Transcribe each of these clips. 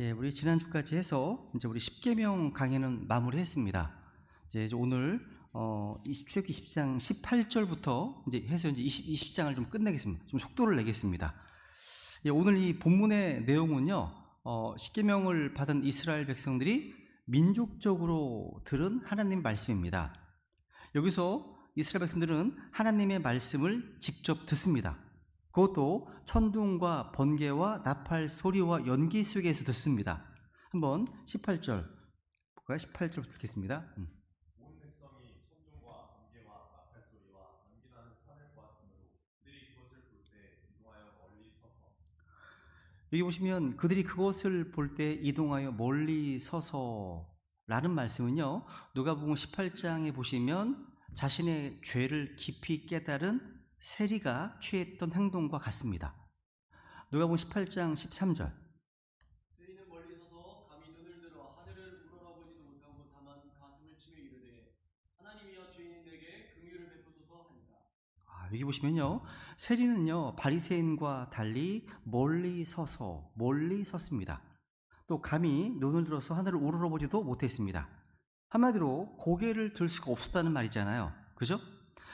예, 우리 지난주까지 해서 이제 우리 10계명 강의는 마무리했습니다. 이제 오늘 출애굽기 20장 18절부터 이제 해서 이제 20장을 좀 끝내겠습니다. 좀 속도를 내겠습니다. 예, 오늘 이 본문의 내용은요, 10계명을 받은 이스라엘 백성들이 민족적으로 들은 하나님 말씀입니다. 여기서 이스라엘 백성들은 하나님의 말씀을 직접 듣습니다. 그것도 천둥과 번개와 나팔 소리와 연기 속에서 듣습니다. 한번 18절 볼까요? 18절부터 듣겠습니다. 온 백성이 천둥과 번개와 나팔 소리와 연기 나는 산을 보았으므로 그들이 그것을 볼 때 이동하여 멀리 서서. 여기 보시면 그들이 그것을 볼 때 이동하여 멀리 서서라는 말씀은요, 누가복음 18장에 보시면 자신의 죄를 깊이 깨달은 세리가 취했던 행동과 같습니다. 누가복음 18장 13절. 세리는 멀리 서서 감히 눈을 들어 하늘을 우러러보지도 못하고 다만 가슴을 치며 이르되 하나님이여 죄인인 내게 긍휼을 베푸소서 하니라. 여기 보시면요, 세리는요 바리새인과 달리 멀리 섰습니다. 또 감히 눈을 들어서 하늘을 우러러보지도 못했습니다. 한마디로 고개를 들 수가 없었다는 말이잖아요. 그죠?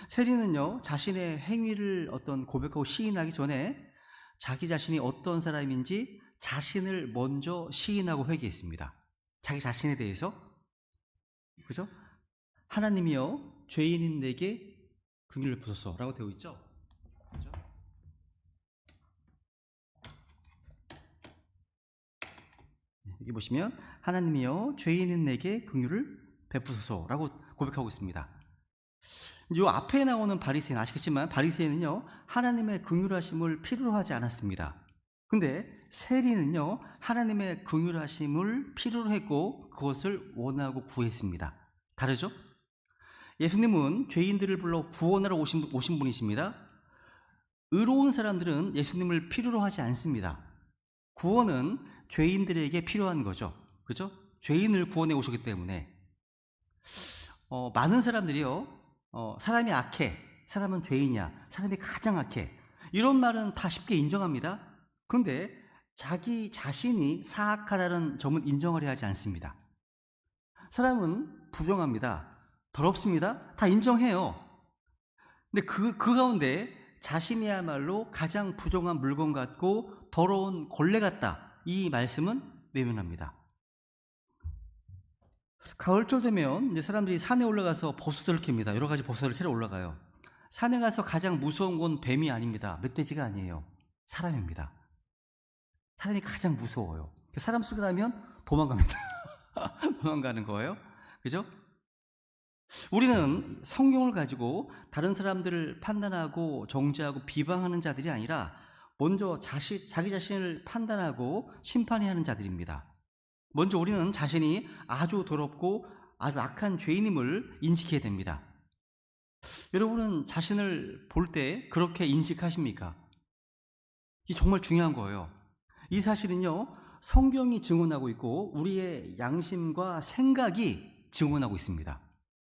세리는요 자신의 행위를 고백하고 시인하기 전에 자기 자신이 어떤 사람인지 자신을 먼저 시인하고 회개했습니다. 자기 자신에 대해서. 그죠? 하나님이여 죄인인 내게 긍휼을 베푸소서 라고 되어 있죠. 그죠? 여기 보시면 하나님이여 죄인인 내게 긍휼을 베푸소서 라고 고백하고 있습니다. 이 앞에 나오는 바리새인 아시겠지만 바리새인은요 하나님의 긍휼하심을 필요로 하지 않았습니다. 근데 세리는요 하나님의 긍휼하심을 필요로 했고 그것을 원하고 구했습니다. 다르죠? 예수님은 죄인들을 불러 구원하러 오신 분이십니다. 의로운 사람들은 예수님을 필요로 하지 않습니다. 구원은 죄인들에게 필요한 거죠. 그죠? 죄인을 구원해 오셨기 때문에. 많은 사람들이요 사람이 악해, 사람은 죄인이야, 사람이 가장 악해, 이런 말은 다 쉽게 인정합니다. 그런데 자기 자신이 사악하다는 점은 인정을 하지 않습니다. 사람은 부정합니다, 더럽습니다, 다 인정해요. 근데 그 가운데 자신이야말로 가장 부정한 물건 같고 더러운 걸레 같다, 이 말씀은 외면합니다. 가을철 되면 이제 사람들이 산에 올라가서 버섯을 캡니다. 여러 가지 버섯을 캐러 올라가요. 산에 가서 가장 무서운 건 뱀이 아닙니다. 멧돼지가 아니에요. 사람입니다. 사람이 가장 무서워요. 사람 속에 가면 도망갑니다. 도망가는 거예요. 그죠? 우리는 성경을 가지고 다른 사람들을 판단하고 정죄하고 비방하는 자들이 아니라 먼저 자기 자신을 판단하고 심판해야 하는 자들입니다. 먼저 우리는 자신이 아주 더럽고 아주 악한 죄인임을 인식해야 됩니다. 여러분은 자신을 볼 때 그렇게 인식하십니까? 이게 정말 중요한 거예요. 이 사실은요 성경이 증언하고 있고 우리의 양심과 생각이 증언하고 있습니다.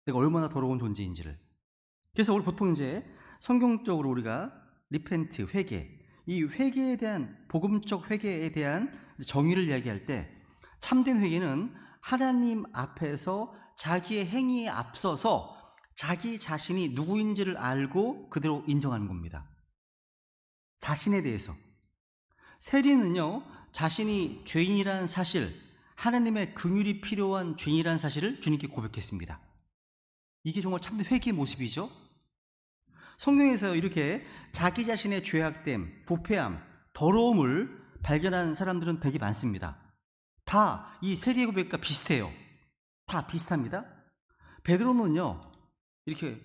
내가 얼마나 더러운 존재인지를. 그래서 우리 보통 이제 성경적으로 우리가 리펜트, 회개, 이 회개에 대한, 복음적 회개에 대한 정의를 이야기할 때 참된 회개는 하나님 앞에서 자기의 행위에 앞서서 자기 자신이 누구인지를 알고 그대로 인정하는 겁니다. 자신에 대해서. 세리는요 자신이 죄인이라는 사실, 하나님의 긍휼이 필요한 죄인이라는 사실을 주님께 고백했습니다. 이게 정말 참된 회개의 모습이죠. 성경에서 이렇게 자기 자신의 죄악됨, 부패함, 더러움을 발견한 사람들은 되게 많습니다. 다 이 세리의 고백과 비슷해요. 다 비슷합니다. 베드로는요 이렇게,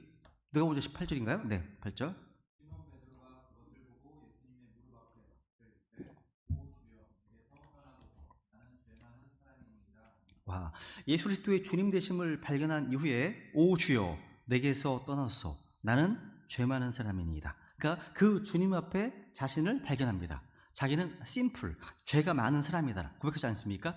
누가복음 18절인가요? 네, 8절. 시몬 베드로가 그것을 보고 예수님의 무릎 앞에 엎드려 이르되 오 주여 내게서 떠나소서 나는 죄 많은 사람이니이다. 와, 예수 그리스도의 주님 되심을 발견한 이후에 오 주여 내게서 떠나소서 나는 죄 많은 사람이니이다. 그러니까 그 주님 앞에 자신을 발견합니다. 자기는 심플, 죄가 많은 사람이다 고백하지 않습니까?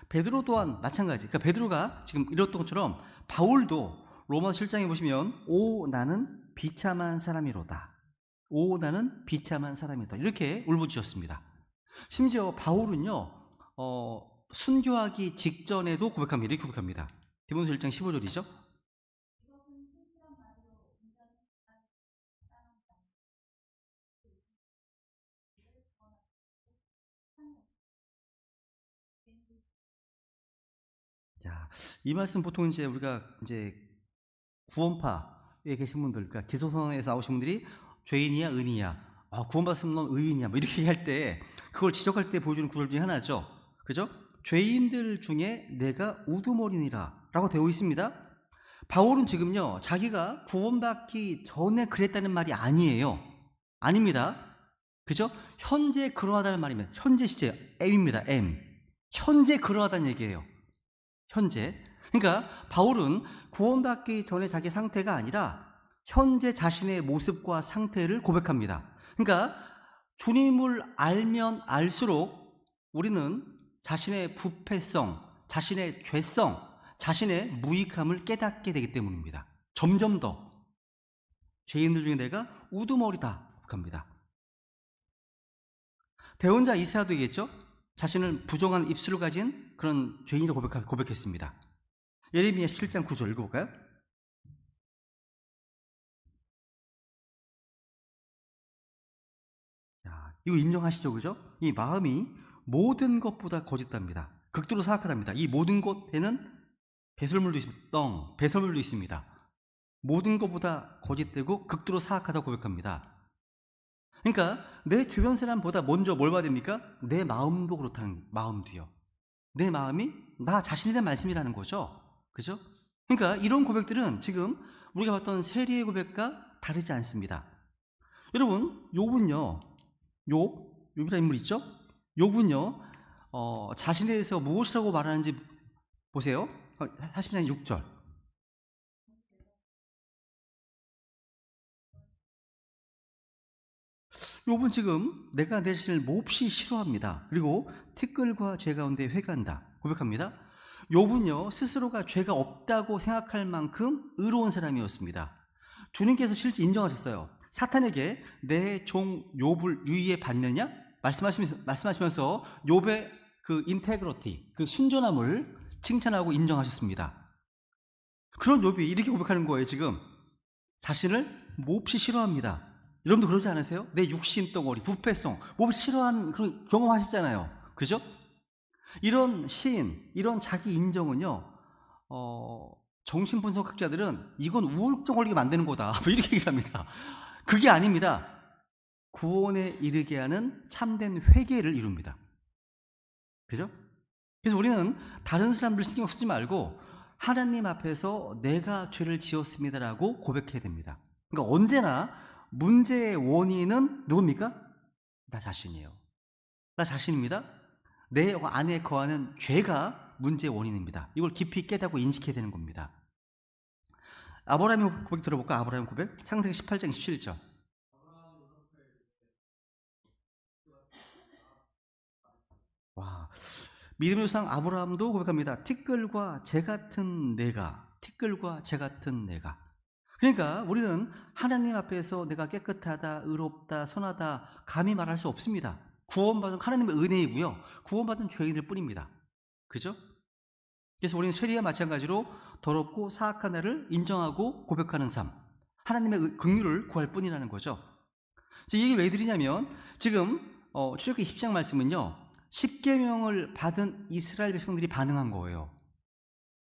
베드로 또한 마찬가지. 그러니까 베드로가 지금 이랬던 것처럼 바울도 로마서 7장에 보시면 오 나는 비참한 사람이로다, 오 나는 비참한 사람이다, 이렇게 울부짖었습니다. 심지어 바울은요 순교하기 직전에도 고백합니다. 이렇게 고백합니다. 디모데후서 1장 15절이죠. 자, 이 말씀 보통 이제 우리가 이제 구원파에 계신 분들, 그러니까 지소선에서 나오신 분들이 죄인이야, 의인이야, 구원받았으면 넌 의인이야, 뭐 이렇게 얘기할 때 그걸 지적할 때 보여주는 구절 중에 하나죠. 그죠? 죄인들 중에 내가 우두머리니라라고 되어 있습니다. 바울은 지금요, 자기가 구원받기 전에 그랬다는 말이 아니에요. 아닙니다. 그죠? 현재 그러하다는 말입니다. 현재 시제 M입니다. M. 현재 그러하다는 얘기예요. 현재. 그러니까 바울은 구원받기 전에 자기 상태가 아니라 현재 자신의 모습과 상태를 고백합니다. 그러니까 주님을 알면 알수록 우리는 자신의 부패성, 자신의 죄성, 자신의 무익함을 깨닫게 되기 때문입니다. 점점 더 죄인들 중에 내가 우두머리다 고백합니다. 대언자 이사야도 얘기했죠. 자신을 부정한 입술을 가진 그런 죄인으로 고백했습니다. 예레미야 17장 9절 읽어볼까요? 야, 이거 인정하시죠, 그죠? 이 마음이 모든 것보다 거짓답니다. 극도로 사악하답니다. 이 모든 것에는 배설물도 있습니다. 배설물도 있습니다. 모든 것보다 거짓되고 극도로 사악하다고 고백합니다. 그러니까 내 주변 사람보다 먼저 뭘 봐야 됩니까? 내 마음도 그렇다는, 마음도요. 내 마음이 나 자신에 대한 말씀이라는 거죠. 그죠? 그러니까 이런 고백들은 지금 우리가 봤던 세리의 고백과 다르지 않습니다. 여러분, 욥은요, 욥이라는 인물 있죠? 욥은요, 자신에 대해서 무엇이라고 말하는지 보세요. 40장 6절. 욥은 지금 내가 내 자신을 몹시 싫어합니다. 그리고 티끌과 죄 가운데 회개한다. 고백합니다. 욥은요, 스스로가 죄가 없다고 생각할 만큼 의로운 사람이었습니다. 주님께서 실제 인정하셨어요. 사탄에게 내 종 욥을 유의해 봤느냐? 말씀하시면서 욥의 그 인테그리티, 그 순전함을 칭찬하고 인정하셨습니다. 그런 욥이 이렇게 고백하는 거예요. 지금 자신을 몹시 싫어합니다. 여러분도 그러지 않으세요? 내 육신 덩어리, 부패성, 몹시 싫어하는 그런 경험하셨잖아요. 그죠? 이런 시인, 이런 자기 인정은요, 정신분석학자들은 이건 우울증 걸리게 만드는 거다. 뭐 이렇게 얘기를 합니다. 그게 아닙니다. 구원에 이르게 하는 참된 회개를 이룹니다. 그죠? 그래서 우리는 다른 사람들 신경 쓰지 말고 하나님 앞에서 내가 죄를 지었습니다라고 고백해야 됩니다. 그러니까 언제나 문제의 원인은 누굽니까? 나 자신이에요. 나 자신입니다. 내 안에 거하는 죄가 문제의 원인입니다. 이걸 깊이 깨닫고 인식해야 되는 겁니다. 아브라함의 고백 들어볼까? 아브라함 고백? 창세기 18장 27절. 와, 믿음의 조상 아브라함도 고백합니다. 티끌과 재 같은 내가, 티끌과 재 같은 내가. 그러니까 우리는 하나님 앞에서 내가 깨끗하다, 의롭다, 선하다 감히 말할 수 없습니다. 구원받은 하나님의 은혜이고요. 구원받은 죄인일 뿐입니다. 그죠? 그래서 우리는 쇠리와 마찬가지로 더럽고 사악한 나를 인정하고 고백하는 삶, 하나님의 긍휼을 구할 뿐이라는 거죠. 이 얘기를 왜 드리냐면 지금 출애굽기 20장 말씀은요, 10계명을 받은 이스라엘 백성들이 반응한 거예요.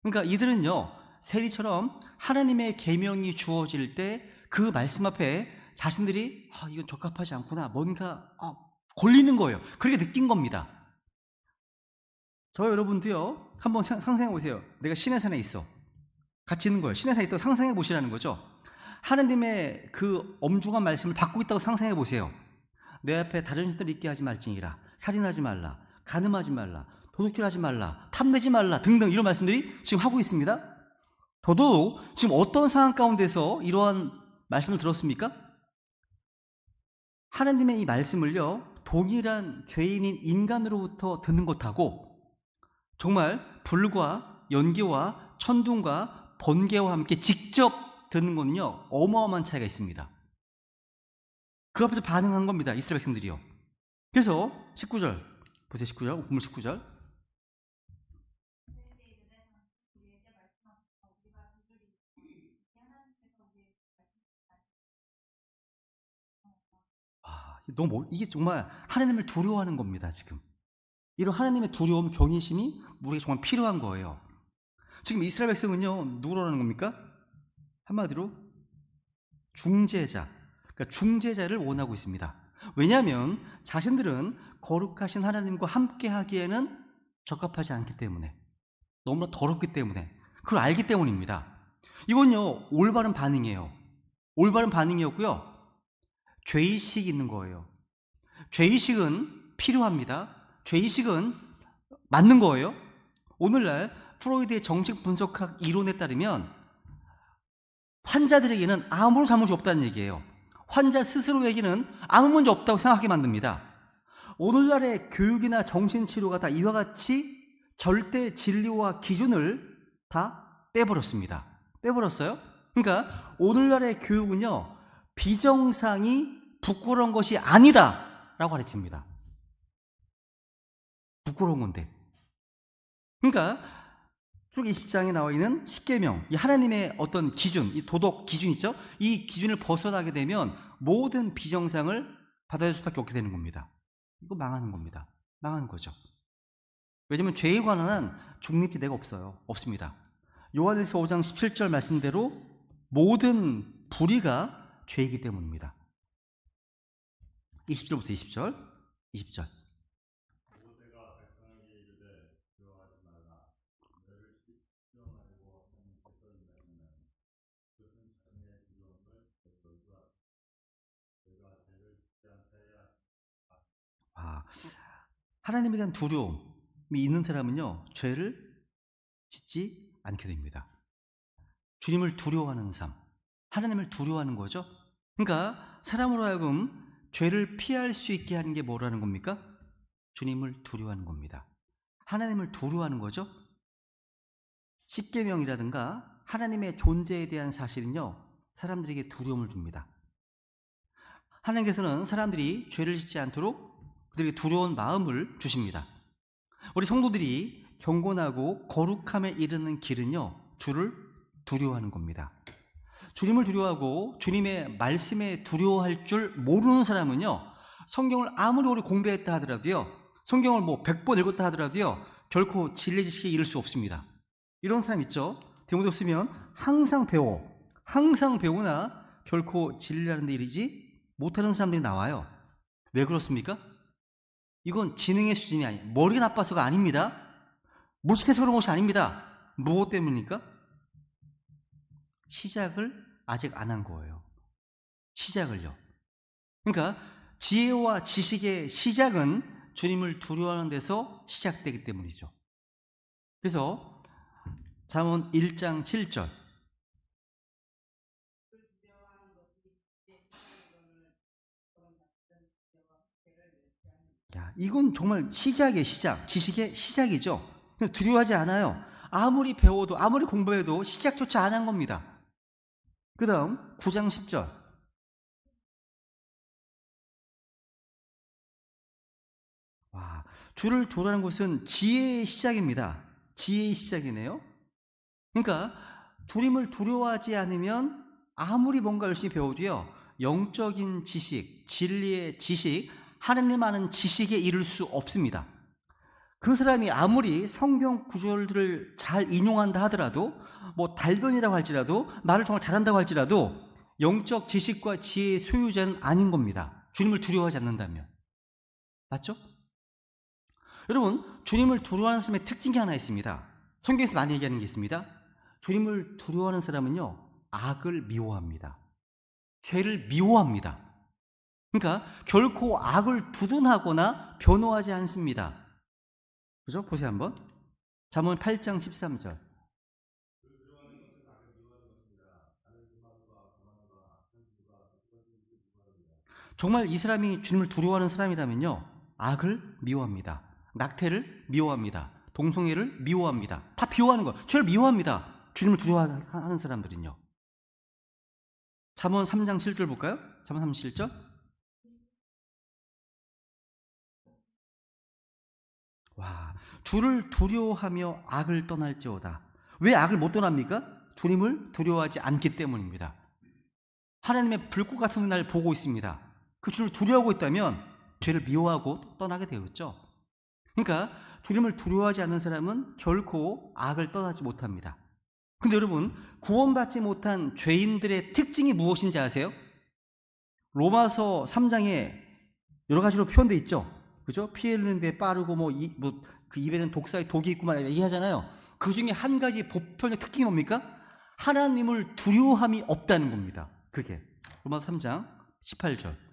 그러니까 이들은요, 세리처럼 하나님의 계명이 주어질 때 그 말씀 앞에 자신들이 이건 적합하지 않구나, 뭔가 걸리는 거예요. 그렇게 느낀 겁니다. 저 여러분도요, 한번 상상해 보세요. 내가 시내산에 있어. 같이 있는 거예요. 시내산에 있다고 상상해 보시라는 거죠. 하나님의 그 엄중한 말씀을 받고 있다고 상상해 보세요. 내 앞에 다른 신들 있게 하지 말지니라, 살인하지 말라, 간음하지 말라, 도둑질하지 말라, 탐내지 말라 등등 이런 말씀들이 지금 하고 있습니다. 더더욱 지금 어떤 상황 가운데서 이러한 말씀을 들었습니까? 하나님의 이 말씀을요, 동일한 죄인인 인간으로부터 듣는 것하고 정말 불과 연기와 천둥과 번개와 함께 직접 듣는 거는요, 어마어마한 차이가 있습니다. 그 앞에서 반응한 겁니다. 이스라엘 백성들이요. 그래서 19절 보세요. 19절, 본문 19절. 이게 정말 하나님을 두려워하는 겁니다, 지금. 이런 하나님의 두려움, 경외심이 우리에게 정말 필요한 거예요. 지금 이스라엘 백성은요, 누구라는 겁니까? 한마디로 중재자, 그러니까 중재자를 원하고 있습니다. 왜냐하면 자신들은 거룩하신 하나님과 함께 하기에는 적합하지 않기 때문에, 너무나 더럽기 때문에, 그걸 알기 때문입니다. 이건요, 올바른 반응이에요. 올바른 반응이었고요, 죄의식이 있는 거예요. 죄의식은 필요합니다. 죄의식은 맞는 거예요. 오늘날 프로이드의 정책 분석학 이론에 따르면 환자들에게는 아무런 잘못이 없다는 얘기예요. 환자 스스로에게는 아무 문제 없다고 생각하게 만듭니다. 오늘날의 교육이나 정신치료가 다 이와 같이 절대 진리와 기준을 다 빼버렸습니다. 빼버렸어요. 그러니까 오늘날의 교육은요, 비정상이 부끄러운 것이 아니다 라고 가르칩니다. 부끄러운 건데. 그러니까 출애굽기 20장에 나와 있는 십계명, 이 하나님의 어떤 기준, 이 도덕 기준 있죠? 이 기준을 벗어나게 되면 모든 비정상을 받아들일 수밖에 없게 되는 겁니다. 이거 망하는 겁니다. 망하는 거죠. 왜냐하면 죄에 관한 중립지대가 없어요. 없습니다. 요한일서 5장 17절 말씀대로 모든 불의가 죄이기 때문입니다. 20절부터 20절. 모세가 백성에게 이르되 두려워하지 말라. 너를 시험하려고 하는 백성이라면 그것은 자신의 두려움을 너희가 내가 죄를 짓지 않게 해야. 하나님에 대한 두려움이 있는 사람은요, 죄를 짓지 않게 됩니다. 주님을 두려워하는 삶, 하나님을 두려워하는 거죠. 그러니까 사람으로 하여금 죄를 피할 수 있게 하는 게 뭐라는 겁니까? 주님을 두려워하는 겁니다. 하나님을 두려워하는 거죠. 십계명이라든가 하나님의 존재에 대한 사실은요, 사람들에게 두려움을 줍니다. 하나님께서는 사람들이 죄를 짓지 않도록 그들에게 두려운 마음을 주십니다. 우리 성도들이 경건하고 거룩함에 이르는 길은요, 주를 두려워하는 겁니다. 주님을 두려워하고 주님의 말씀에 두려워할 줄 모르는 사람은요, 성경을 아무리 오래 공부했다 하더라도요, 성경을 100번 읽었다 하더라도요, 결코 진리 지식에 이를 수 없습니다. 이런 사람 있죠? 디모데 쓰면 항상 배우나 결코 진리라는 데 이르지 못하는 사람들이 나와요. 왜 그렇습니까? 이건 지능의 수준이 아니에요. 머리가 나빠서가 아닙니다. 무식해서 그런 것이 아닙니다. 무엇 때문입니까? 시작을 아직 안 한 거예요. 시작을요. 그러니까 지혜와 지식의 시작은 주님을 두려워하는 데서 시작되기 때문이죠. 그래서 잠언 1장 7절. 이건 정말 시작이에요. 시작. 지식의 시작이죠. 두려워하지 않아요. 아무리 배워도 아무리 공부해도 시작조차 안 한 겁니다. 그 다음 9장 10절. 주를 두려워하는 것은 지혜의 시작입니다. 지혜의 시작이네요. 그러니까 주님을 두려워하지 않으면 아무리 뭔가 열심히 배워도요, 영적인 지식, 진리의 지식, 하나님 아는 지식에 이를 수 없습니다. 그 사람이 아무리 성경 구절들을 잘 인용한다 하더라도, 달변이라고 할지라도, 말을 정말 잘한다고 할지라도 영적 지식과 지혜의 소유자는 아닌 겁니다. 주님을 두려워하지 않는다면. 맞죠? 여러분, 주님을 두려워하는 사람의 특징이 하나 있습니다. 성경에서 많이 얘기하는 게 있습니다. 주님을 두려워하는 사람은요, 악을 미워합니다. 죄를 미워합니다. 그러니까 결코 악을 두둔하거나 변호하지 않습니다. 그죠? 보세요 한번. 잠언 8장 13절. 정말 이 사람이 주님을 두려워하는 사람이라면요, 악을 미워합니다. 낙태를 미워합니다. 동성애를 미워합니다. 다 비워하는 거예요. 죄를 미워합니다. 주님을 두려워하는 사람들은요. 잠언 3장 7절 볼까요? 잠언 37절. 주를 두려워하며 악을 떠날지어다. 왜 악을 못 떠납니까? 주님을 두려워하지 않기 때문입니다. 하나님의 불꽃 같은 날 보고 있습니다. 그 주님을 두려워하고 있다면 죄를 미워하고 떠나게 되었죠. 그러니까 주님을 두려워하지 않는 사람은 결코 악을 떠나지 못합니다. 근데 여러분, 구원받지 못한 죄인들의 특징이 무엇인지 아세요? 로마서 3장에 여러 가지로 표현되어 있죠. 그죠? 피 흘리는 데 빠르고 그 입에는 독사의 독이 있고 막 얘기하잖아요. 그 중에 한 가지 보편적 특징이 뭡니까? 하나님을 두려워함이 없다는 겁니다. 그게 로마서 3장 18절.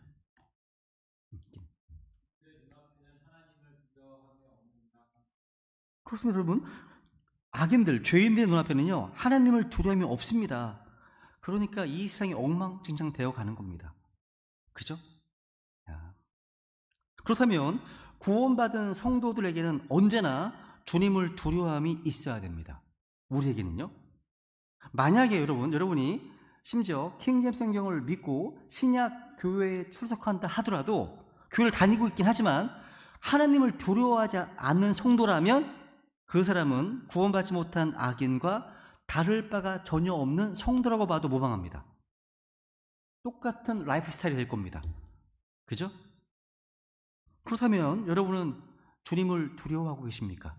그렇습니다, 여러분. 악인들, 죄인들의 눈앞에는요, 하나님을 두려움이 없습니다. 그러니까 이 세상이 엉망진창 되어 가는 겁니다. 그죠? 그렇다면 구원받은 성도들에게는 언제나 주님을 두려워함이 있어야 됩니다. 우리에게는요. 만약에 여러분이 심지어 킹제임스 성경을 믿고 신약 교회에 출석한다 하더라도 교회를 다니고 있긴 하지만 하나님을 두려워하지 않는 성도라면 그 사람은 구원받지 못한 악인과 다를 바가 전혀 없는 성도라고 봐도 무방합니다. 똑같은 라이프 스타일이 될 겁니다. 그죠? 그렇다면 여러분은 주님을 두려워하고 계십니까?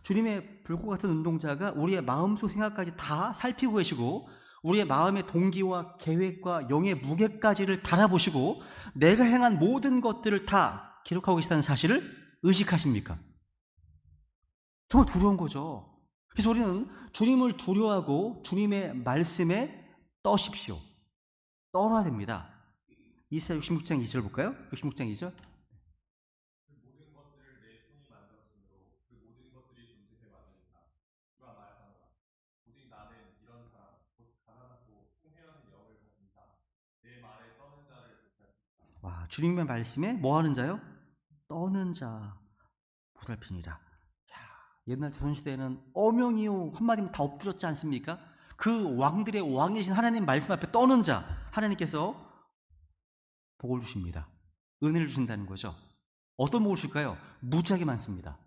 주님의 불꽃 같은 운동자가 우리의 마음속 생각까지 다 살피고 계시고 우리의 마음의 동기와 계획과 영의 무게까지를 달아보시고 내가 행한 모든 것들을 다 기록하고 계시다는 사실을 의식하십니까? 정말 두려운 거죠. 그래서 우리는 주님을 두려워하고 주님의 말씀에 떠십시오. 떨어야 됩니다. 이사야 66장 2절 볼까요? 66장 2절. 그 모든 것들을 내 손이 만들었으므로 그 모든 것들이 존재해 왔느니라. 주가 말하노라. 오직 나는 이런 사람, 곧 가난하고 통회하는 영을 가진 자, 내 말에 떠는 자를 보살핀다. 와, 주님의 말씀에 뭐 하는 자요? 떠는 자 보살피니라. 옛날 조선시대에는 어명이요 한마디면 다 엎드렸지 않습니까? 그 왕들의 왕이신 하나님 말씀 앞에 떠는 자, 하나님께서 복을 주십니다. 은혜를 주신다는 거죠. 어떤 복을 줄까요? 무지하게 많습니다.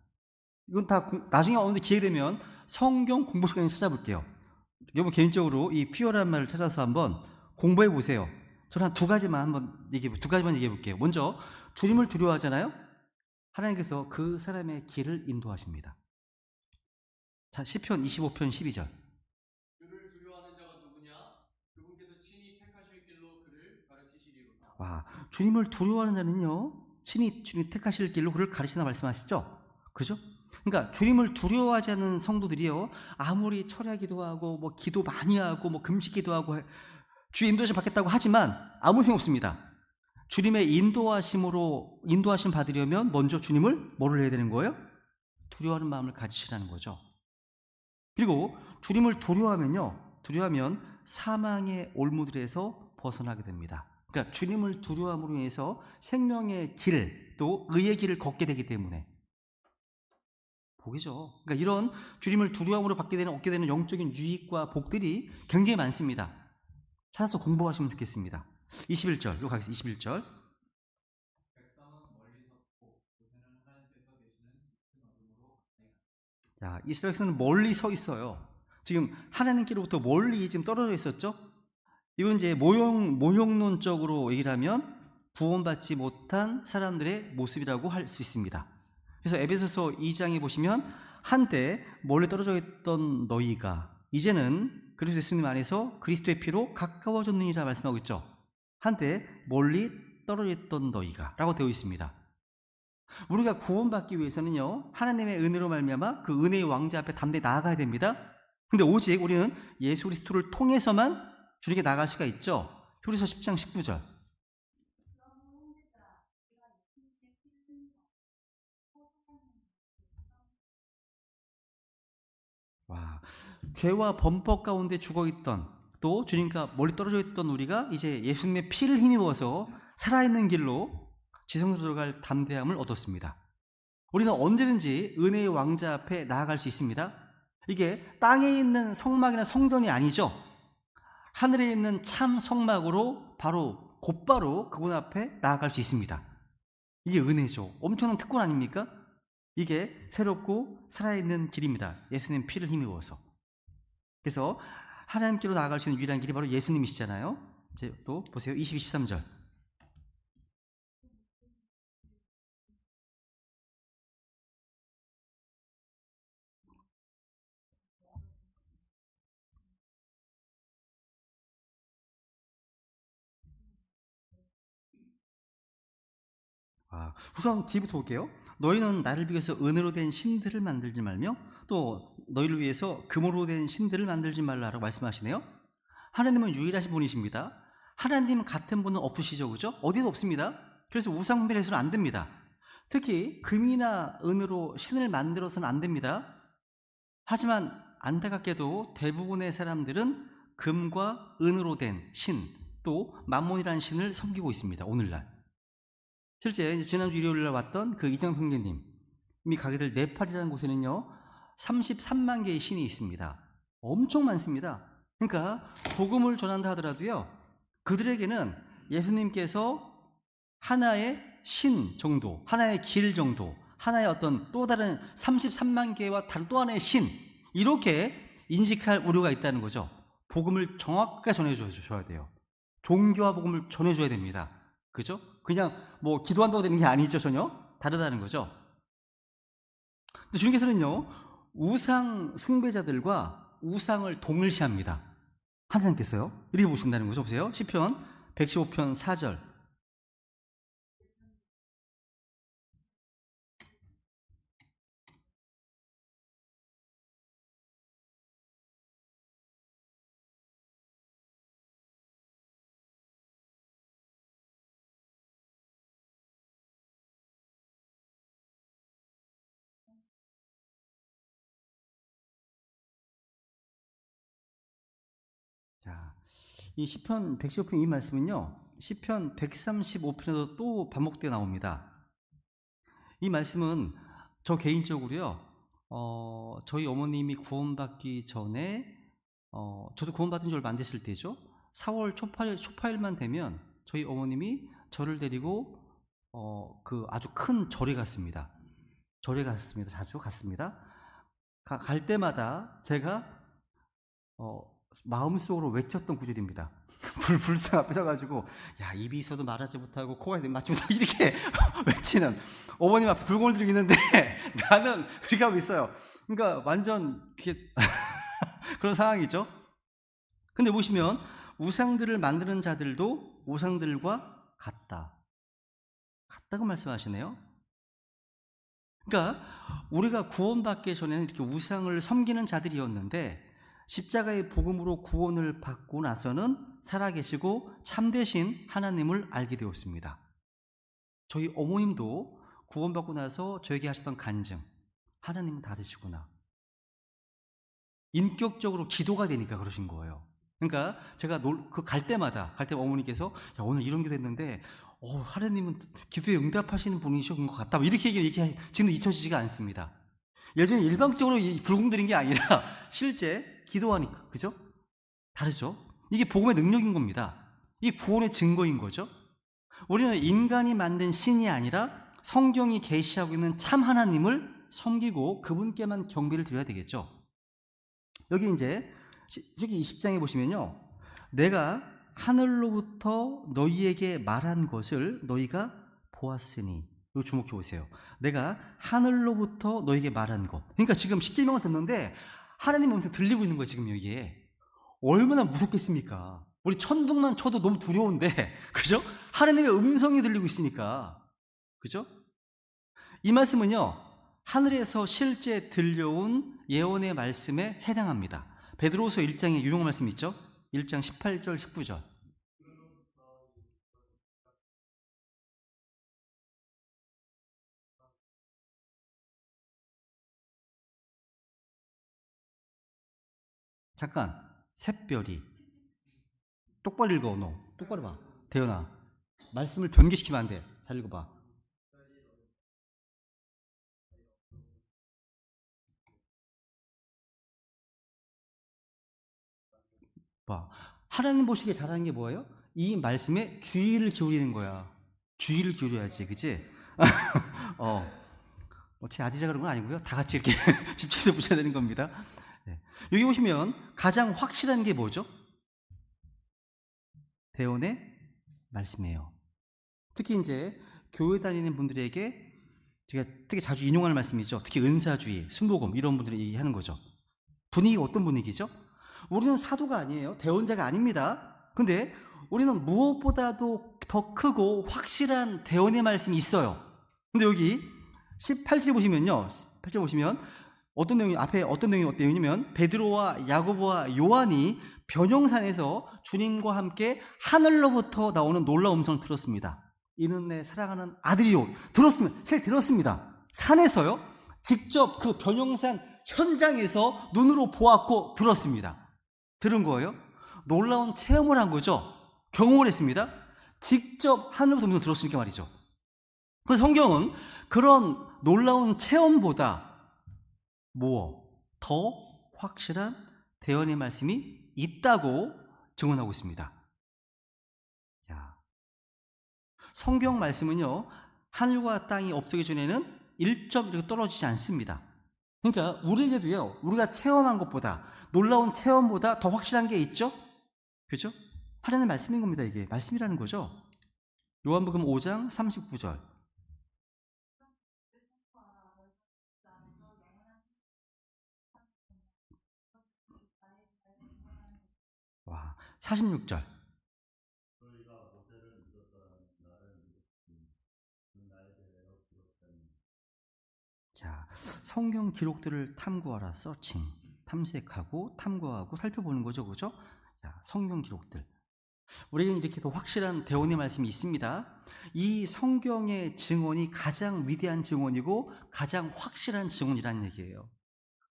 이건 다 나중에 어느 기회 되면 성경 공부 시간에 찾아볼게요. 여러분 개인적으로 이 피어라는 말을 찾아서 한번 공부해 보세요. 저는 한 두 가지만 얘기해 볼게요. 먼저 주님을 두려워하잖아요. 하나님께서 그 사람의 길을 인도하십니다. 자, 시편 25편 12절. 그를 두려워하는 자가 누구냐? 그분께서 친히 택하실 길로 그를 가르치시리로다. 와, 주님을 두려워하는 자는요, 친히 주님 택하실 길로 그를 가르치나 말씀하시죠? 그죠? 그러니까 주님을 두려워하지 않는 성도들이요, 아무리 철야기도 하고 뭐 기도 많이 하고 뭐 금식기도 하고 주의 인도하심 받겠다고 하지만 아무 소용 없습니다. 주님의 인도하심 받으려면 먼저 주님을 뭐를 해야 되는 거예요? 두려워하는 마음을 가지시라는 거죠. 그리고 주님을 두려워하면 사망의 올무들에서 벗어나게 됩니다. 그러니까 주님을 두려워함으로 인해서 생명의 길, 또 의의 길을 걷게 되기 때문에 복이죠. 그러니까 이런 주님을 두려움으로 얻게 되는 영적인 유익과 복들이 굉장히 많습니다. 찾아서 공부하시면 좋겠습니다. 21절, 이거 가겠습니다. 21절. 백성은 멀리 섰고 그새는 하나님께서 계시는 깊은 어둠으로 자, 이스라엘 백성은 멀리 서 있어요. 지금 하나님께로부터 멀리 지금 떨어져 있었죠? 이건 이제 모형론적으로 얘기를 하면 구원받지 못한 사람들의 모습이라고 할 수 있습니다. 그래서 에베소서 2장에 보시면 한때 멀리 떨어져 있던 너희가 이제는 그리스도 예수님 안에서 그리스도의 피로 가까워졌느니라 말씀하고 있죠. 한때 멀리 떨어져 있던 너희가 라고 되어 있습니다. 우리가 구원받기 위해서는요, 하나님의 은혜로 말미암아 그 은혜의 왕자 앞에 담대히 나아가야 됩니다. 근데 오직 우리는 예수 그리스도를 통해서만 주님께 나갈 수가 있죠. 히브리서 10장 19절. 와, 죄와 범법 가운데 죽어있던, 또 주님과 멀리 떨어져 있던 우리가 이제 예수님의 피를 힘입어서 살아있는 길로 지성소로 들어갈 담대함을 얻었습니다. 우리는 언제든지 은혜의 왕자 앞에 나아갈 수 있습니다. 이게 땅에 있는 성막이나 성전이 아니죠. 하늘에 있는 참 성막으로 곧바로 그분 앞에 나아갈 수 있습니다. 이게 은혜죠. 엄청난 특권 아닙니까? 이게 새롭고 살아있는 길입니다. 예수님 피를 힘입어서. 그래서 하나님께로 나아갈 수 있는 유일한 길이 바로 예수님이시잖아요. 이제 또 보세요. 22, 23절. 우선 D부터 볼게요. 너희는 나를 위해서 은으로 된 신들을 만들지 말며 또 너희를 위해서 금으로 된 신들을 만들지 말라라고 말씀하시네요. 하나님은 유일하신 분이십니다. 하나님 같은 분은 없으시죠, 그죠? 어디도 없습니다. 그래서 우상 숭배를 해서는 안 됩니다. 특히 금이나 은으로 신을 만들어서는 안 됩니다. 하지만 안타깝게도 대부분의 사람들은 금과 은으로 된 신, 또 만몬이라는 신을 섬기고 있습니다. 오늘날. 실제 지난주 일요일날 왔던 그 이정현 형제님이 가게 될 네팔이라는 곳에는요 33만 개의 신이 있습니다. 엄청 많습니다. 그러니까 복음을 전한다 하더라도요 그들에게는 예수님께서 하나의 신 정도, 하나의 길 정도, 하나의 어떤 또 다른 33만 개와 다른 또 하나의 신, 이렇게 인식할 우려가 있다는 거죠. 복음을 정확하게 전해줘야 돼요. 종교와 복음을 전해줘야 됩니다. 그죠? 그냥 뭐 기도한다고 되는 게 아니죠. 전혀 다르다는 거죠. 근데 주님께서는요 우상 숭배자들과 우상을 동일시합니다. 하나님께서요 이렇게 보신다는 거죠. 보세요. 시편 115편 4절. 자, 이 시편 115편 이 말씀은요 시편 135편에도 또 반복되어 나옵니다. 이 말씀은 저 개인적으로요 저희 어머님이 구원받기 전에 저도 구원받은 지 얼마 안 됐을 때죠. 4월 초파일만 되면 저희 어머님이 저를 데리고 그 아주 큰 절에 갔습니다. 자주 갔습니다. 갈 때마다 제가 마음속으로 외쳤던 구절입니다. 불상 앞에 서가지고 야 입이 있어도 말하지 못하고 코가 맞지 못하고 이렇게 외치는 어머님 앞에 불공을 들고 있는데 나는 그렇게 하고 있어요. 그러니까 완전 그런 상황이죠. 근데 보시면 우상들을 만드는 자들도 우상들과 같다고 말씀하시네요. 그러니까 우리가 구원받기 전에는 이렇게 우상을 섬기는 자들이었는데 십자가의 복음으로 구원을 받고 나서는 살아계시고 참되신 하나님을 알게 되었습니다. 저희 어머님도 구원받고 나서 저에게 하셨던 간증, 하나님은 다르시구나. 인격적으로 기도가 되니까 그러신 거예요. 그러니까 제가 갈 때마다 어머니께서 야, 오늘 이런 기도 했는데 하나님은 기도에 응답하시는 분이신 것 같다. 이렇게 지금 잊혀지지가 않습니다. 예전에 일방적으로 불공 드린 게 아니라 실제 기도하니까, 그죠? 다르죠? 이게 복음의 능력인 겁니다. 이게 구원의 증거인 거죠. 우리는 인간이 만든 신이 아니라 성경이 계시하고 있는 참 하나님을 섬기고 그분께만 경배를 드려야 되겠죠. 여기 이제 여기 20장에 보시면요, 내가 하늘로부터 너희에게 말한 것을 너희가 보았으니, 이거 주목해 보세요. 내가 하늘로부터 너희에게 말한 것. 그러니까 지금 십계명을 듣는데 하나님 음성 들리고 있는 거예요. 지금 여기에 얼마나 무섭겠습니까? 우리 천둥만 쳐도 너무 두려운데, 그죠? 하나님의 음성이 들리고 있으니까, 그죠? 이 말씀은요 하늘에서 실제 들려온 예언의 말씀에 해당합니다. 베드로서 1장에 유용한 말씀 있죠? 1장 18절 19절. 잠깐, 샛별이 똑바로 읽어. 너 똑바로 봐. 대현아, 말씀을 변개시키면 안 돼. 잘 읽어봐. 봐. 하나님 보시기에 잘하는 게 뭐예요? 이 말씀에 주의를 기울이는 거야. 주의를 기울여야지, 그치? 제 아들이라 그런 건 아니고요. 다 같이 이렇게 집중해서 보셔야 되는 겁니다. 네. 여기 보시면 가장 확실한 게 뭐죠? 대언의 말씀이에요. 특히 이제 교회 다니는 분들에게 제가 특히 자주 인용하는 말씀이죠. 특히 은사주의, 순복음 이런 분들이 얘기하는 거죠. 분위기가 어떤 분위기죠? 우리는 사도가 아니에요. 대언자가 아닙니다. 근데 우리는 무엇보다도 더 크고 확실한 대언의 말씀이 있어요. 근데 여기 18절 보시면요. 8절 보시면 어떤 내용이 앞에 어떤 내용이냐면 베드로와 야고보와 요한이 변형산에서 주님과 함께 하늘로부터 나오는 놀라운 음성을 들었습니다. 이는 내 사랑하는 아들이요. 들었습니다. 산에서요. 직접 그 변형산 현장에서 눈으로 보았고 들었습니다. 들은 거예요. 놀라운 체험을 한 거죠. 경험을 했습니다. 직접 하늘로부터 음성을 들었으니까 말이죠. 그래서 성경은 그런 놀라운 체험보다 더 확실한 대언의 말씀이 있다고 증언하고 있습니다. 자, 성경 말씀은요, 하늘과 땅이 없어지기 전에는 1점 이렇게 떨어지지 않습니다. 그러니까 우리에게도요, 우리가 체험한 것보다, 놀라운 체험보다 더 확실한 게 있죠? 그죠? 하나님의 말씀인 겁니다. 이게 말씀이라는 거죠. 요한복음 5장 39절. 와, 46절. 자, 성경 기록들을 탐구하라, 서칭, 탐색하고 탐구하고 살펴보는 거죠, 그죠? 자, 성경 기록들. 우리에게는 이렇게 더 확실한 대언의 말씀이 있습니다. 이 성경의 증언이 가장 위대한 증언이고 가장 확실한 증언이라는 얘기예요.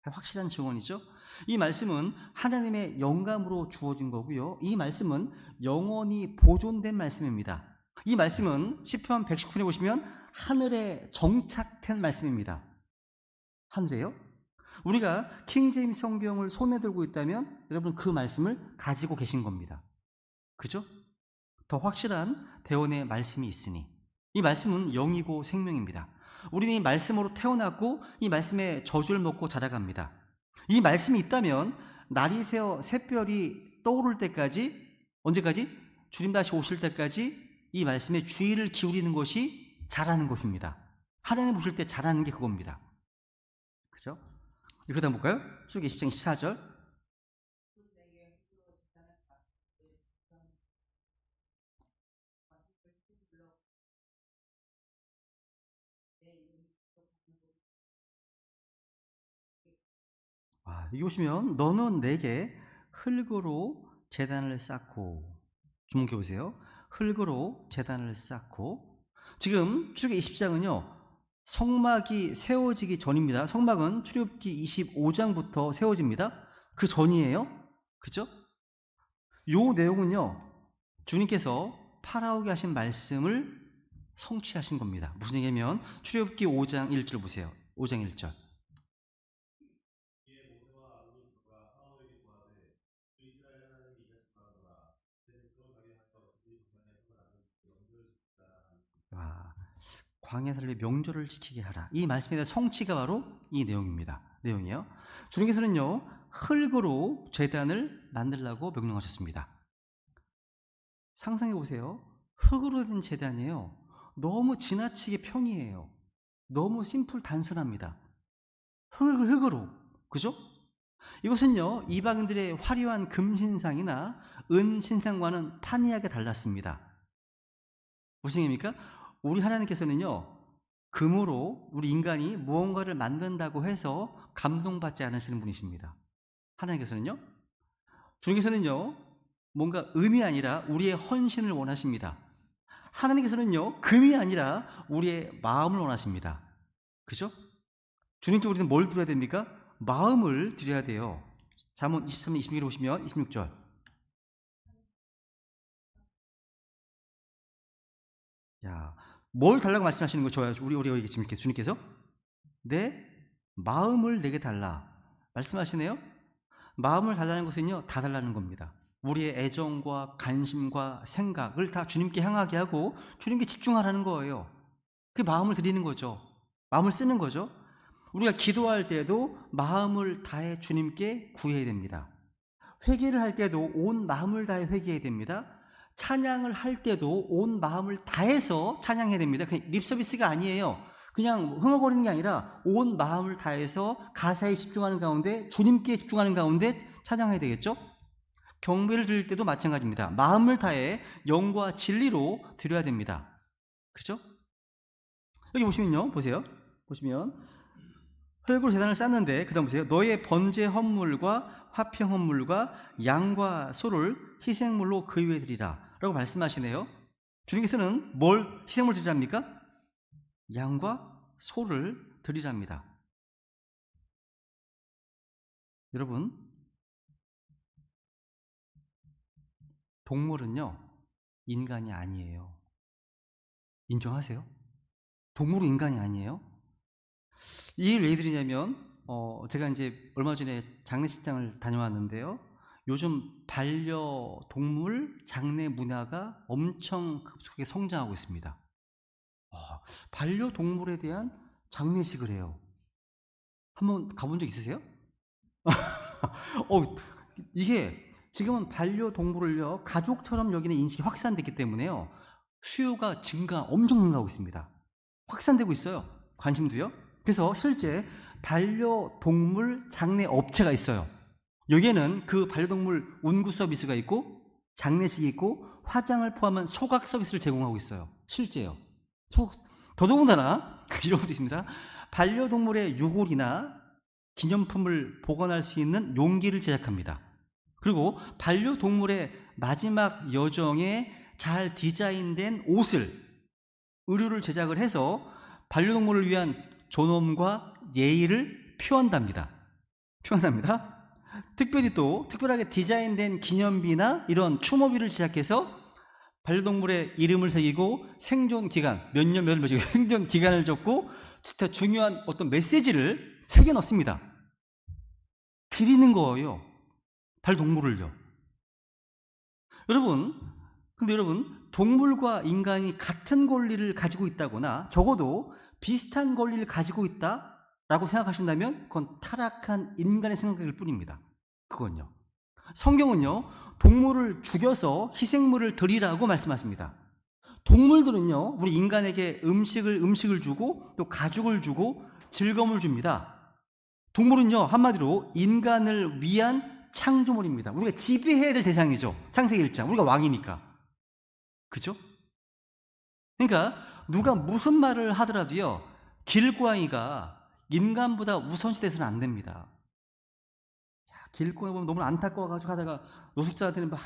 확실한 증언이죠. 이 말씀은 하나님의 영감으로 주어진 거고요. 이 말씀은 영원히 보존된 말씀입니다. 이 말씀은 시편 119편에 보시면 하늘에 정착된 말씀입니다. 하늘에요? 우리가 킹제임스 성경을 손에 들고 있다면 여러분 그 말씀을 가지고 계신 겁니다. 그죠? 더 확실한 대언의 말씀이 있으니 이 말씀은 영이고 생명입니다. 우리는 이 말씀으로 태어났고 이 말씀의 저주를 먹고 자라갑니다. 이 말씀이 있다면 날이 새어 새별이 떠오를 때까지, 언제까지? 주님 다시 오실 때까지 이 말씀에 주의를 기울이는 것이 잘하는 것입니다. 하나님 보실 때 잘하는 게 그겁니다. 그죠? 이거 다 볼까요? 출애굽기 20장 14절. 여기 보시면 너는 내게 흙으로 제단을 쌓고, 주목해 보세요. 흙으로 제단을 쌓고. 지금 출애굽기 20장은요 성막이 세워지기 전입니다. 성막은 출애굽기 25장부터 세워집니다. 그 전이에요. 그죠? 요 내용은요 주님께서 파라오게 하신 말씀을 성취하신 겁니다. 무슨 얘기냐면 출애굽기 5장 1절 보세요. 5장 1절. 광야에서 명절을 지키게 하라. 이 말씀에 대한 성취가 바로 이 내용이에요. 주님께서는요 흙으로 제단을 만들라고 명령하셨습니다. 상상해 보세요. 흙으로 된 제단이에요. 너무 지나치게 평이해요. 너무 심플 단순합니다. 흙으로, 그죠? 이것은요 이방인들의 화려한 금신상이나 은신상과는 판이하게 달랐습니다. 무슨 얘기입니까? 우리 하나님께서는요 금으로 우리 인간이 무언가를 만든다고 해서 감동받지 않으시는 분이십니다. 하나님께서는요, 주님께서는요 뭔가 음이 아니라 우리의 헌신을 원하십니다. 하나님께서는요 금이 아니라 우리의 마음을 원하십니다. 그죠? 주님께 우리는 뭘 드려야 됩니까? 마음을 드려야 돼요. 잠언 23장 26절에 보시면 26절. 야, 뭘 달라고 말씀하시는 거 좋아요. 우리 지금 이렇게 주님께서 내 마음을 내게 달라 말씀하시네요. 마음을 달라는 것은요 다 달라는 겁니다. 우리의 애정과 관심과 생각을 다 주님께 향하게 하고 주님께 집중하라는 거예요. 그 마음을 드리는 거죠. 마음을 쓰는 거죠. 우리가 기도할 때도 마음을 다해 주님께 구해야 됩니다. 회개를 할 때도 온 마음을 다해 회개해야 됩니다. 찬양을 할 때도 온 마음을 다해서 찬양해야 됩니다. 립서비스가 아니에요. 그냥 흥얼거리는 게 아니라 온 마음을 다해서 가사에 집중하는 가운데, 주님께 집중하는 가운데 찬양해야 되겠죠? 경배를 드릴 때도 마찬가지입니다. 마음을 다해 영과 진리로 드려야 됩니다. 그죠? 여기 보시면요. 보세요. 보시면 흙으로 제단을 쌓는데 그다음 보세요. 너의 번제 헌물과 화평 헌물과 양과 소를 희생물로 그 위에 드리라 라고 말씀하시네요. 주님께서는 뭘 희생물 드리랍니까? 양과 소를 드리랍니다. 여러분, 동물은요 인간이 아니에요. 인정하세요? 동물은 인간이 아니에요. 이 얘기를 왜 드리냐면 제가 이제 얼마 전에 장례식장을 다녀왔는데요. 요즘 반려동물 장례 문화가 엄청 급속하게 성장하고 있습니다. 반려동물에 대한 장례식을 해요. 한번 가본 적 있으세요? 이게 지금은 반려동물을요 가족처럼 여기는 인식이 확산됐기 때문에요 수요가 엄청 증가하고 있습니다. 확산되고 있어요. 관심도요. 그래서 실제 반려동물 장례 업체가 있어요. 여기에는 그 반려동물 운구 서비스가 있고 장례식이 있고 화장을 포함한 소각 서비스를 제공하고 있어요. 실제요. 더더군다나 이런 것도 있습니다. 반려동물의 유골이나 기념품을 보관할 수 있는 용기를 제작합니다. 그리고 반려동물의 마지막 여정에 잘 디자인된 의류를 제작을 해서 반려동물을 위한 존엄과 예의를 표한답니다. 특별하게 디자인된 기념비나 이런 추모비를 제작해서 반려동물의 이름을 새기고 생존 기간, 몇 년 생존 기간을 적고 진짜 중요한 어떤 메시지를 새겨 넣습니다. 드리는 거예요. 반려동물을요. 근데 여러분, 동물과 인간이 같은 권리를 가지고 있다거나 적어도 비슷한 권리를 가지고 있다라고 생각하신다면 그건 타락한 인간의 생각일 뿐입니다. 그건요. 성경은요, 동물을 죽여서 희생물을 드리라고 말씀하십니다. 동물들은요, 우리 인간에게 음식을 주고 또 가죽을 주고 즐거움을 줍니다. 동물은요, 한마디로 인간을 위한 창조물입니다. 우리가 지배해야 될 대상이죠. 창세기 1장. 우리가 왕이니까. 그죠? 그러니까 누가 무슨 말을 하더라도요, 길고양이가 인간보다 우선시돼서는 안 됩니다. 길고양이 보면 너무 안타까워가지고 하다가 노숙자한테는 막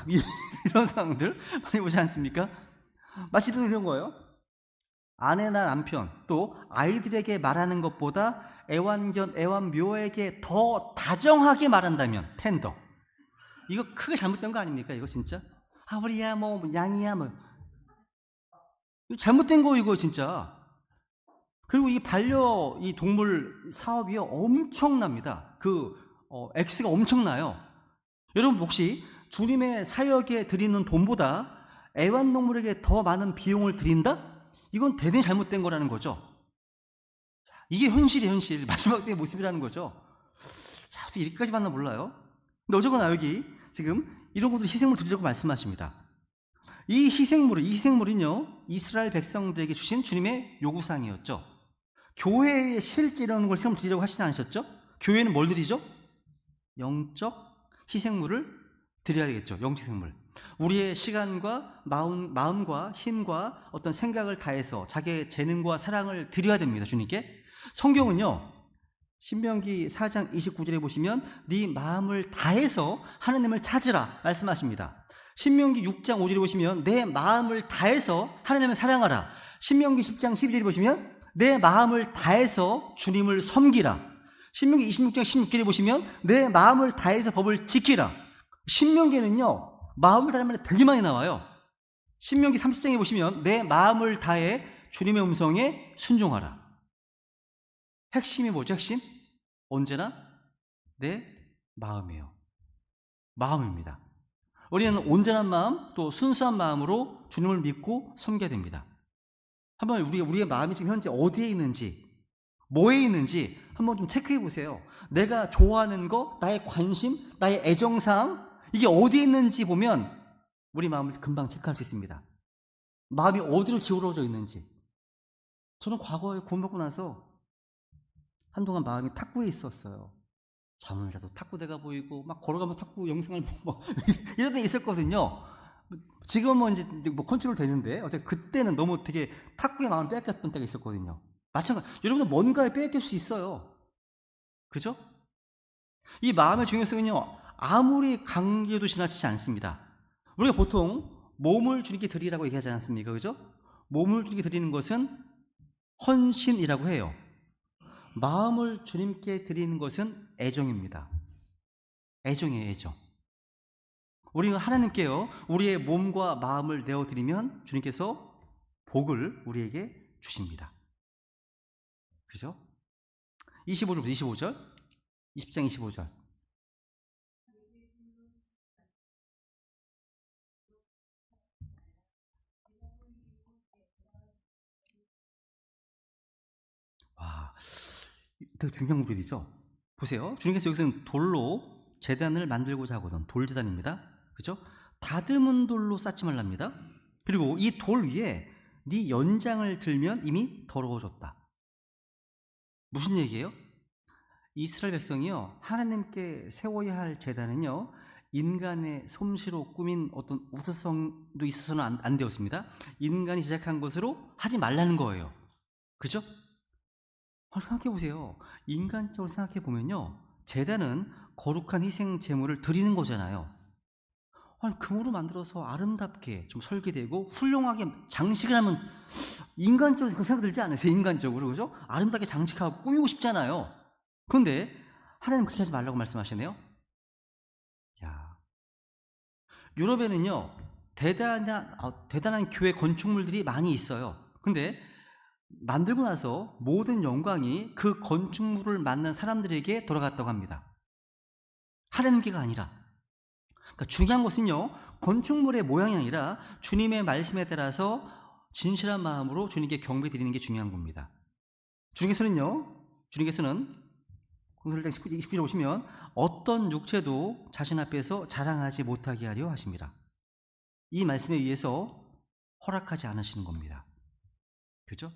이런 상황들 많이 보지 않습니까? 마치 이런 거예요. 아내나 남편 또 아이들에게 말하는 것보다 애완묘에게 더 다정하게 말한다면 텐더. 이거 크게 잘못된 거 아닙니까? 이거 진짜? 우리야 뭐 양이야 뭐 잘못된 거 이거 진짜. 그리고 이 동물 사업이 엄청납니다. 액수가 엄청나요. 여러분 혹시 주님의 사역에 드리는 돈보다 애완동물에게 더 많은 비용을 드린다? 이건 대단히 잘못된 거라는 거죠. 이게 현실. 마지막 때의 모습이라는 거죠. 어떻게 이렇게까지 봤나 몰라요. 근데 어쨌거나 여기 지금 이런 것들 희생물 드리라고 말씀하십니다. 이 희생물은요, 이스라엘 백성들에게 주신 주님의 요구사항이었죠. 교회에 실제 이런 걸 희생물 드리라고 하시지 않으셨죠? 교회는 뭘 드리죠? 영적 희생물을 드려야 되겠죠. 영적 희생물. 우리의 시간과 마음과 힘과 어떤 생각을 다해서 자기의 재능과 사랑을 드려야 됩니다. 주님께. 성경은요, 신명기 4장 29절에 보시면 네 마음을 다해서 하나님을 찾으라 말씀하십니다. 신명기 6장 5절에 보시면 내 마음을 다해서 하나님을 사랑하라. 신명기 10장 12절에 보시면 내 마음을 다해서 주님을 섬기라. 신명기 26장 16절에 보시면 내 마음을 다해서 법을 지키라. 신명기에는요, 마음을 다하는 말이 되게 많이 나와요. 신명기 30장에 보시면 내 마음을 다해 주님의 음성에 순종하라. 핵심이 뭐죠? 핵심? 언제나 내 마음이에요. 마음입니다. 우리는 온전한 마음 또 순수한 마음으로 주님을 믿고 섬겨야 됩니다. 한번 우리의 마음이 지금 현재 어디에 있는지, 뭐에 있는지 한번 좀 체크해 보세요. 내가 좋아하는 거, 나의 관심, 나의 애정사항, 이게 어디에 있는지 보면 우리 마음을 금방 체크할 수 있습니다. 마음이 어디로 기울어져 있는지. 저는 과거에 구원받고 나서 한동안 마음이 탁구에 있었어요. 잠을 자도 탁구대가 보이고 막 걸어가면 탁구 영상을 보고 막 이런 데 있었거든요. 지금은 이제 뭐 컨트롤 되는데 어차피 그때는 너무 되게 탁구의 마음을 빼앗겼던 때가 있었거든요. 마찬가지. 여러분들 뭔가에 빼앗길 수 있어요. 그죠? 이 마음의 중요성은요, 아무리 강조해도 지나치지 않습니다. 우리가 보통 몸을 주님께 드리라고 얘기하지 않습니까? 그죠? 몸을 주님께 드리는 것은 헌신이라고 해요. 마음을 주님께 드리는 것은 애정입니다. 애정이에요, 애정. 우리는 하나님께요, 우리의 몸과 마음을 내어드리면 주님께서 복을 우리에게 주십니다. 그죠? 25절부터 25절, 20장 25절. 와, 되게 중요한 구절이죠. 보세요. 주님께서 여기서는 돌로 제단을 만들고자 하거든. 돌제단입니다. 그죠? 다듬은 돌로 쌓지 말랍니다. 그리고 이 돌 위에 네 연장을 들면 이미 더러워졌다. 무슨 얘기예요? 이스라엘 백성이요, 하나님께 세워야 할 제단은요, 인간의 솜씨로 꾸민 어떤 우수성도 있어서는 안 되었습니다. 인간이 제작한 것으로 하지 말라는 거예요. 그죠? 생각해 보세요. 인간적으로 생각해 보면요, 제단은 거룩한 희생 제물을 드리는 거잖아요. 금으로 만들어서 아름답게 좀 설계되고 훌륭하게 장식을 하면 인간적으로 그 생각 들지 않으세요? 인간적으로, 그죠? 아름답게 장식하고 꾸미고 싶잖아요. 그런데 하나님 그렇게 하지 말라고 말씀하시네요. 야, 유럽에는요, 대단한 교회 건축물들이 많이 있어요. 근데 만들고 나서 모든 영광이 그 건축물을 만든 사람들에게 돌아갔다고 합니다. 하나님께가 아니라. 그러니까 중요한 것은요, 건축물의 모양이 아니라 주님의 말씀에 따라서 진실한 마음으로 주님께 경배드리는 게 중요한 겁니다. 주님께서는 공설장 29절 보시면 어떤 육체도 자신 앞에서 자랑하지 못하게 하려 하십니다. 이 말씀에 의해서 허락하지 않으시는 겁니다. 그죠?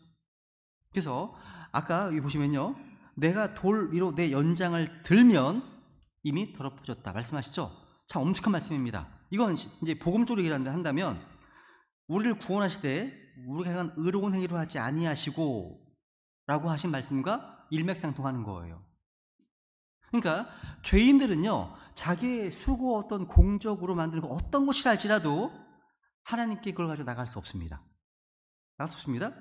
그래서 아까 여기 보시면요, 내가 돌 위로 내 연장을 들면 이미 더럽혀졌다 말씀하시죠? 참 엄숙한 말씀입니다. 이건 이제 복음적으로 얘기를 한다면 우리를 구원하시되 우리가 행한 의로운 행위로 하지 아니하시고 라고 하신 말씀과 일맥상통하는 거예요. 그러니까 죄인들은요, 자기의 수고 어떤 공적으로 만든 어떤 것이라 할지라도 하나님께 그걸 가지고 나갈 수 없습니다. 나갈 수 없습니다.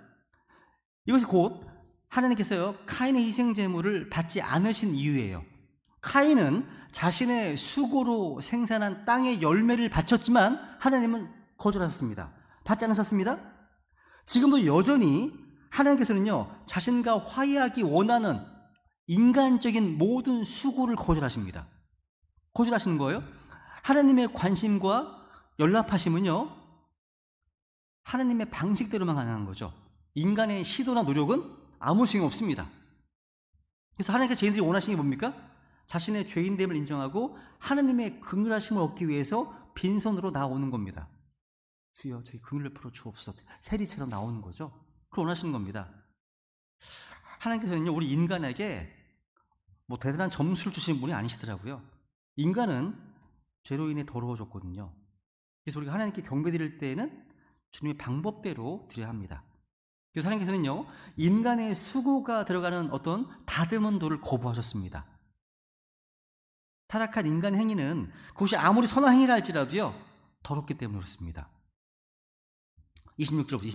이것이 곧 하나님께서요, 카인의 희생제물을 받지 않으신 이유예요. 카인은 자신의 수고로 생산한 땅의 열매를 바쳤지만 하나님은 거절하셨습니다. 받지 않으셨습니다. 지금도 여전히 하나님께서는요, 자신과 화해하기 원하는 인간적인 모든 수고를 거절하십니다. 거절하시는 거예요. 하나님의 관심과 연락하심은요, 하나님의 방식대로만 가능한 거죠. 인간의 시도나 노력은 아무 소용이 없습니다. 그래서 하나님께서 죄인들이 원하시는 게 뭡니까? 자신의 죄인됨을 인정하고 하나님의 긍휼하심을 얻기 위해서 빈손으로 나오는 겁니다. 주여 저희 긍휼을 풀어 주옵소서. 세리처럼 나오는 거죠. 그걸 원하시는 겁니다. 하나님께서는요, 우리 인간에게 뭐 대단한 점수를 주시는 분이 아니시더라고요. 인간은 죄로 인해 더러워졌거든요. 그래서 우리가 하나님께 경배드릴 때에는 주님의 방법대로 드려야 합니다. 그래서 하나님께서는요, 인간의 수고가 들어가는 어떤 다듬은 돌을 거부하셨습니다. 타락한 인간 행위는 그것이 아무리 선한 행위라 할지라도요, 더럽기 때문에 그렇습니다. 26절.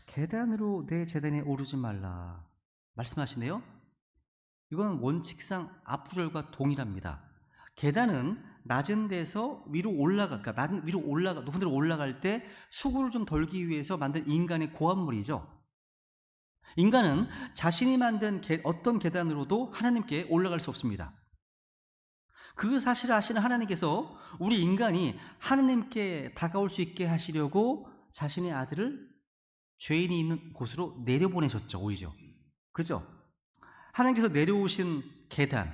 계단으로 내 제단에 오르지 말라 말씀하시네요. 이건 원칙상 앞구절과 동일합니다. 계단은 낮은 데서 위로 높은 데로 올라갈 때 수고를 좀 덜기 위해서 만든 인간의 고안물이죠. 인간은 자신이 만든 어떤 계단으로도 하나님께 올라갈 수 없습니다. 그 사실을 아시는 하나님께서 우리 인간이 하나님께 다가올 수 있게 하시려고 자신의 아들을 죄인이 있는 곳으로 내려보내셨죠, 오히려. 그죠? 하나님께서 내려오신 계단이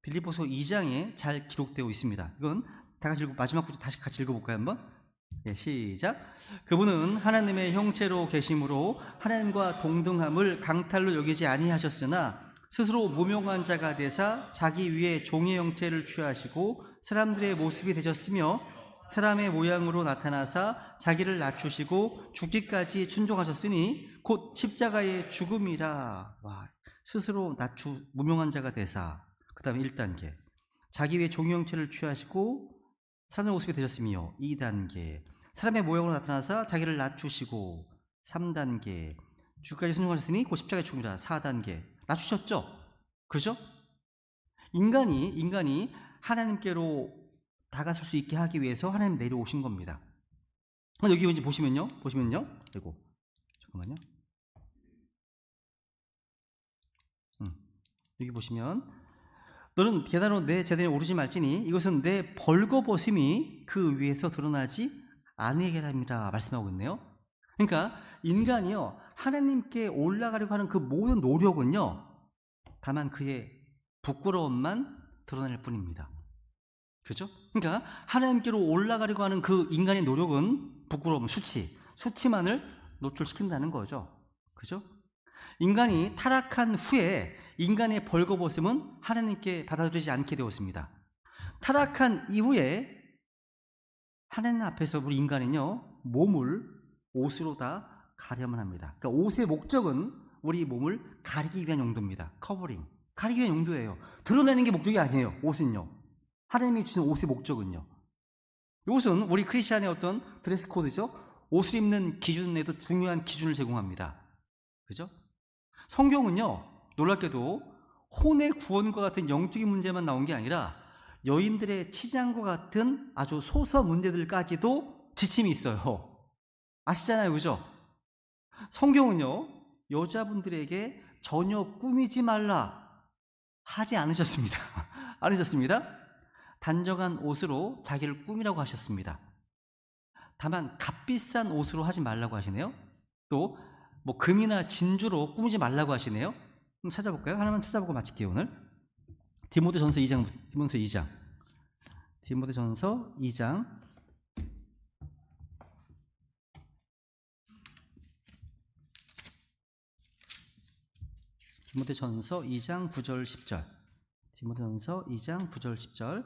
빌립보서 2장에 잘 기록되어 있습니다. 이건 다 같이 마지막 구절 다시 같이 읽어볼까요 한번? 예, 시작. 그분은 하나님의 형체로 계심으로 하나님과 동등함을 강탈로 여기지 아니하셨으나 스스로 무명한 자가 되사 자기 위에 종의 형체를 취하시고 사람들의 모습이 되셨으며 사람의 모양으로 나타나사 자기를 낮추시고 죽기까지 순종하셨으니 곧 십자가의 죽음이라. 와, 스스로 무명한 자가 되사. 그 다음에 1단계 자기 위에 종의 형체를 취하시고 사람의 모습이 되셨으며 2단계 사람의 모양으로 나타나사 자기를 낮추시고 3단계 죽기까지 순종하셨으니 곧 십자가의 죽음이라. 4단계 낮추셨죠? 그죠? 인간이 하나님께로 다가설 수 있게 하기 위해서 하나님 내려오신 겁니다. 여기 이제 보시면요. 아이고, 잠깐만요. 여기 보시면 너는 계단으로 내 제단에 오르지 말지니 이것은 내 벌거벗음이 그 위에서 드러나지 아니하게 합니다. 말씀하고 있네요. 그러니까 인간이요 하나님께 올라가려고 하는 그 모든 노력은요 다만 그의 부끄러움만 드러낼 뿐입니다. 그죠? 그러니까 하나님께로 올라가려고 하는 그 인간의 노력은 부끄러움, 수치만을 노출시킨다는 거죠. 그죠? 인간이 타락한 후에 인간의 벌거벗음은 하나님께 받아들이지 않게 되었습니다. 타락한 이후에 하나님 앞에서 우리 인간은요 몸을 옷으로 다 가려만 합니다. 그러니까 옷의 목적은 우리 몸을 가리기 위한 용도입니다. 커버링, 가리기 위한 용도예요. 드러내는 게 목적이 아니에요. 옷은요. 하나님이 주신 옷의 목적은요. 이것은 우리 크리스찬의 어떤 드레스 코드죠. 옷을 입는 기준에도 중요한 기준을 제공합니다. 그죠? 성경은요 놀랍게도 혼의 구원과 같은 영적인 문제만 나온 게 아니라 여인들의 치장과 같은 아주 소소 문제들까지도 지침이 있어요. 아시잖아요, 그죠? 성경은요 여자분들에게 전혀 꾸미지 말라 하지 않으셨습니다. 단정한 옷으로 자기를 꾸미라고 하셨습니다. 다만 값비싼 옷으로 하지 말라고 하시네요. 또 뭐 금이나 진주로 꾸미지 말라고 하시네요. 한번 찾아볼까요? 하나만 찾아보고 마칠게요. 오늘 디모데전서 2장 디모데전서 2장 9절 10절 디모데전서 2장 9절 10절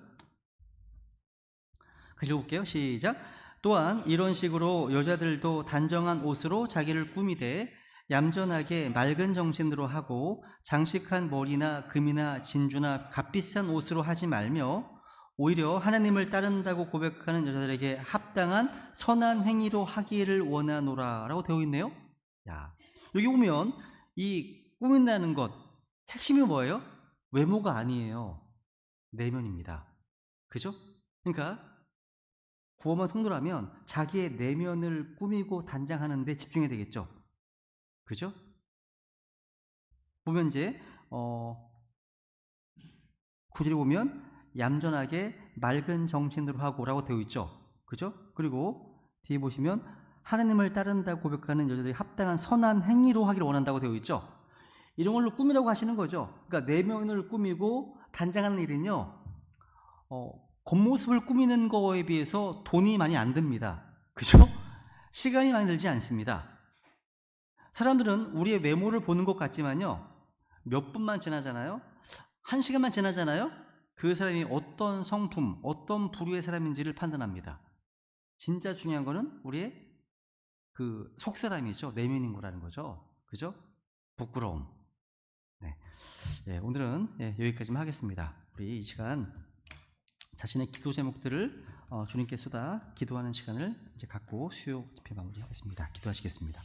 같이 읽어볼게요. 시작. 또한 이런 식으로 여자들도 단정한 옷으로 자기를 꾸미되 얌전하게 맑은 정신으로 하고 장식한 머리나 금이나 진주나 값비싼 옷으로 하지 말며 오히려 하나님을 따른다고 고백하는 여자들에게 합당한 선한 행위로 하기를 원하노라 라고 되어 있네요. 야, 여기 보면 이 꾸민다는 것 핵심이 뭐예요? 외모가 아니에요. 내면입니다. 그죠? 그러니까 구원만 성도라면 자기의 내면을 꾸미고 단장하는 데 집중해야 되겠죠. 그죠? 보면 이제 9절에 보면 얌전하게 맑은 정신으로 하고 라고 되어 있죠. 그죠? 그리고 뒤에 보시면 하나님을 따른다고 고백하는 여자들이 합당한 선한 행위로 하기를 원한다고 되어 있죠. 이런 걸로 꾸미라고 하시는 거죠. 그러니까 내면을 꾸미고 단장하는 일은요 겉모습을 꾸미는 거에 비해서 돈이 많이 안 듭니다. 그죠? 시간이 많이 들지 않습니다. 사람들은 우리의 외모를 보는 것 같지만요 몇 분만 지나잖아요, 1시간만 지나잖아요, 그 사람이 어떤 성품, 어떤 부류의 사람인지를 판단합니다. 진짜 중요한 거는 우리의 그 속사람이죠. 내면인 거라는 거죠. 그죠? 부끄러움. 네. 예, 오늘은 여기까지만 하겠습니다. 우리 이 시간 자신의 기도 제목들을 주님께 쏟아 기도하는 시간을 이제 갖고 수요 집회 마무리하겠습니다. 기도하시겠습니다.